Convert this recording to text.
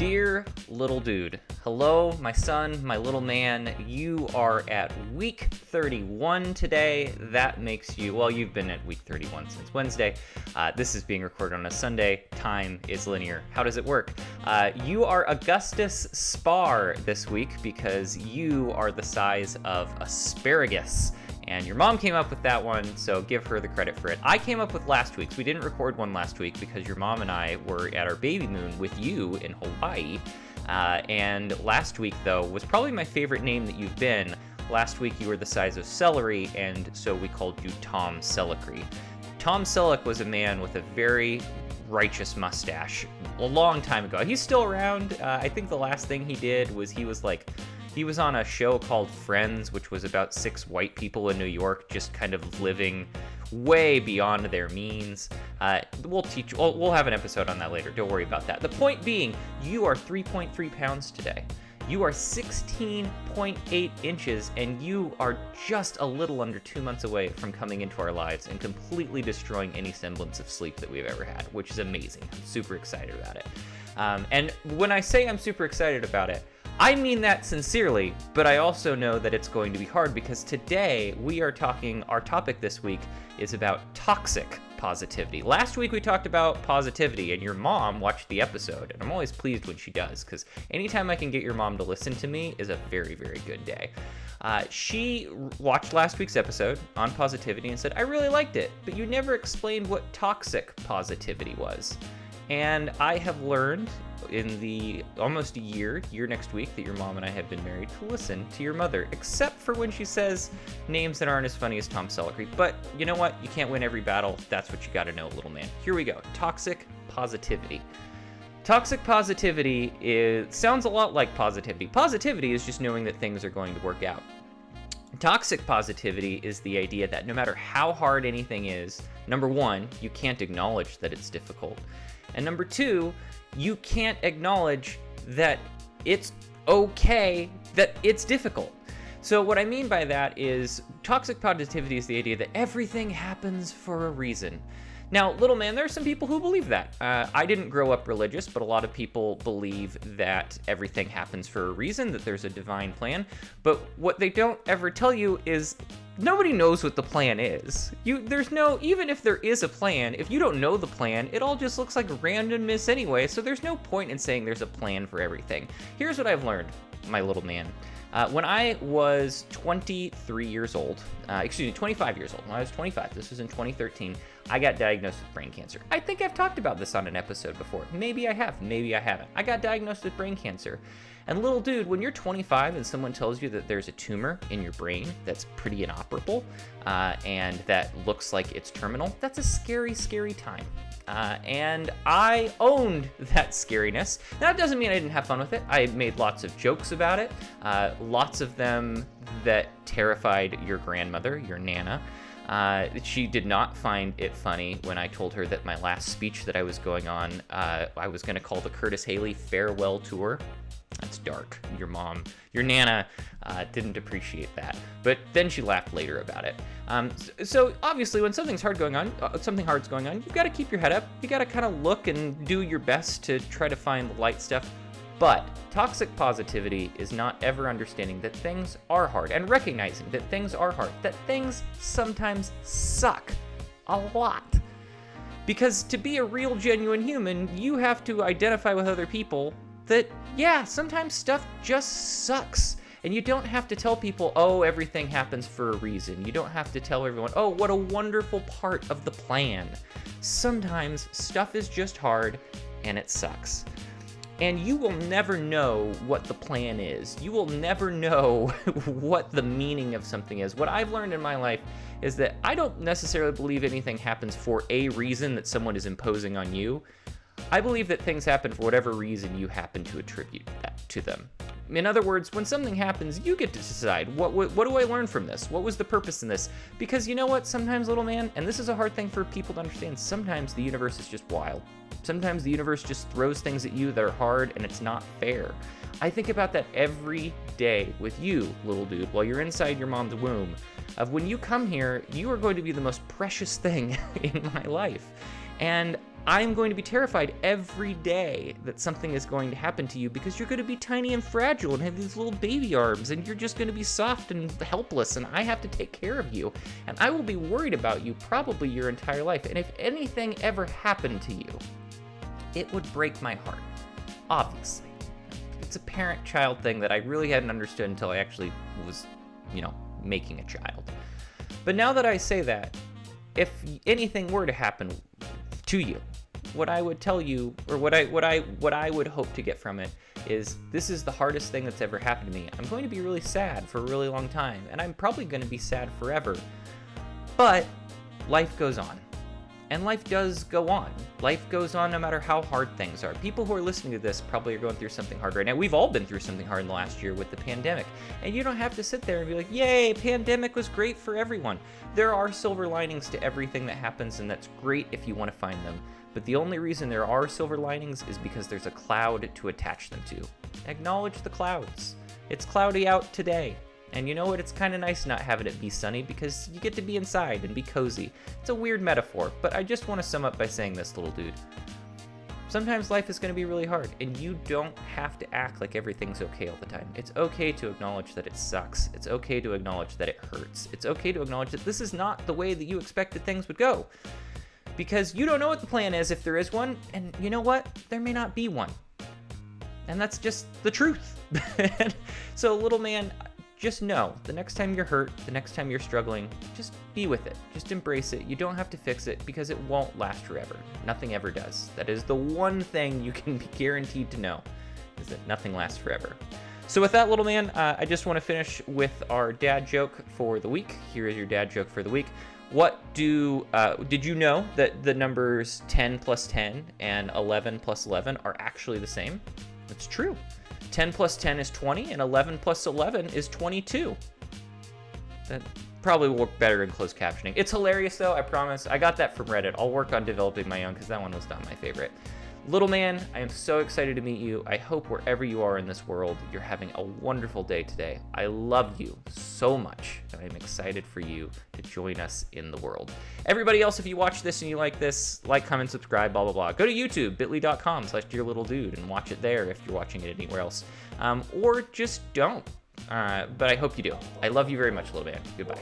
Dear little dude, hello, my son, my little man. You are at week 31 today. That makes you, well, you've been at week 31 since Wednesday. This is being recorded on a Sunday. Time is linear. How does it work? You are Augustus Spar this week because you are the size of asparagus. And your mom came up with that one, so give her the credit for it. I came up with last week's. We didn't record one last week because your mom and I were at our baby moon with you in Hawaii. And last week, though, was probably my favorite name that you've been. Last week, you were the size of celery, and so we called you Tom Selleck. Tom Selleck was a man with a very righteous mustache a long time ago. He's still around. I think the last thing he did was he was on a show called Friends, which was about 6 white people in New York just kind of living way beyond their means. We'll have an episode on that later. Don't worry about that. The point being, you are 3.3 pounds today. You are 16.8 inches, and you are just a little under 2 months away from coming into our lives and completely destroying any semblance of sleep that we've ever had, which is amazing. I'm super excited about it. And when I say I'm super excited about it, I mean that sincerely, but I also know that it's going to be hard because today our topic this week is about toxic positivity. Last week we talked about positivity and your mom watched the episode, and I'm always pleased when she does because anytime I can get your mom to listen to me is a very, very good day. She watched last week's episode on positivity and said, I really liked it, but you never explained what toxic positivity was. And I have learned in the almost a year next week, that your mom and I have been married, to listen to your mother, except for when she says names that aren't as funny as Tom Selleck. But you know what? You can't win every battle. That's what you got to know, little man. Here we go. Toxic positivity. Toxic positivity sounds a lot like positivity. Positivity is just knowing that things are going to work out. Toxic positivity is the idea that no matter how hard anything is, number one, you can't acknowledge that it's difficult. And number two, you can't acknowledge that it's okay that it's difficult. So what I mean by that is toxic positivity is the idea that everything happens for a reason. Now, little man, there are some people who believe that. I didn't grow up religious, but a lot of people believe that everything happens for a reason, that there's a divine plan. But what they don't ever tell you is nobody knows what the plan is. Even if there is a plan, if you don't know the plan, it all just looks like randomness anyway, so there's no point in saying there's a plan for everything. Here's what I've learned, my little man. When I was 25 years old, when I was 25, this was in 2013, I got diagnosed with brain cancer. I think I've talked about this on an episode before. Maybe I have, maybe I haven't. I got diagnosed with brain cancer. And little dude, when you're 25 and someone tells you that there's a tumor in your brain that's pretty inoperable and that looks like it's terminal, that's a scary, scary time. And I owned that scariness. Now, that doesn't mean I didn't have fun with it. I made lots of jokes about it, lots of them that terrified your grandmother, your Nana. She did not find it funny when I told her that my last speech that I was going on, I was going to call the Curtis Haley Farewell Tour. That's dark. Your Nana didn't appreciate that, but then she laughed later about it. So obviously, when something hard's going on, you've got to keep your head up. You got to kind of look and do your best to try to find the light stuff. But toxic positivity is not ever understanding that things are hard and recognizing that things are hard, that things sometimes suck a lot. Because to be a real, genuine human, you have to identify with other people that, yeah, sometimes stuff just sucks. And you don't have to tell people, oh, everything happens for a reason. You don't have to tell everyone, oh, what a wonderful part of the plan. Sometimes stuff is just hard and it sucks. And you will never know what the plan is. You will never know what the meaning of something is. What I've learned in my life is that I don't necessarily believe anything happens for a reason that someone is imposing on you. I believe that things happen for whatever reason you happen to attribute that to them. In other words, when something happens, you get to decide, what do I learn from this? What was the purpose in this? Because you know what, sometimes, little man, and this is a hard thing for people to understand, sometimes the universe is just wild. Sometimes the universe just throws things at you that are hard and it's not fair. I think about that every day with you, little dude, while you're inside your mom's womb, of when you come here, you are going to be the most precious thing in my life. And I'm going to be terrified every day that something is going to happen to you because you're going to be tiny and fragile and have these little baby arms, and you're just going to be soft and helpless, and I have to take care of you, and I will be worried about you probably your entire life. And if anything ever happened to you, it would break my heart, obviously. It's a parent-child thing that I really hadn't understood until I actually was, making a child. But now that I say that, if anything were to happen to you, what I would tell you, or what I would hope to get from it, is this is the hardest thing that's ever happened to me. I'm going to be really sad for a really long time, and I'm probably going to be sad forever. But life goes on. And life does go on. Life goes on no matter how hard things are. People who are listening to this probably are going through something hard right now. We've all been through something hard in the last year with the pandemic. And you don't have to sit there and be like, yay, pandemic was great for everyone. There are silver linings to everything that happens, and that's great if you want to find them. But the only reason there are silver linings is because there's a cloud to attach them to. Acknowledge the clouds. It's cloudy out today. And you know what? It's kind of nice not having it be sunny because you get to be inside and be cozy. It's a weird metaphor, but I just want to sum up by saying this, little dude. Sometimes life is going to be really hard, and you don't have to act like everything's okay all the time. It's okay to acknowledge that it sucks. It's okay to acknowledge that it hurts. It's okay to acknowledge that this is not the way that you expected things would go. Because you don't know what the plan is if there is one, and you know what? There may not be one. And that's just the truth. So, little man, just know, the next time you're hurt, the next time you're struggling, just be with it. Just embrace it. You don't have to fix it because it won't last forever. Nothing ever does. That is the one thing you can be guaranteed to know, is that nothing lasts forever. So with that, little man, I just want to finish with our dad joke for the week. Here is your dad joke for the week. Did you know that the numbers 10 plus 10 and 11 plus 11 are actually the same? It's true. 10 plus 10 is 20, and 11 plus 11 is 22. That probably will work better in closed captioning. It's hilarious, though, I promise. I got that from Reddit. I'll work on developing my own, because that one was not my favorite. Little man, I am so excited to meet you. I hope wherever you are in this world, you're having a wonderful day today. I love you so much, and I'm excited for you to join us in the world. Everybody else, if you watch this and you like this, like, comment, subscribe, blah, blah, blah. Go to YouTube, bit.ly.com/dearlittledude, and watch it there if you're watching it anywhere else. Or just don't. But I hope you do. I love you very much, little man. Goodbye.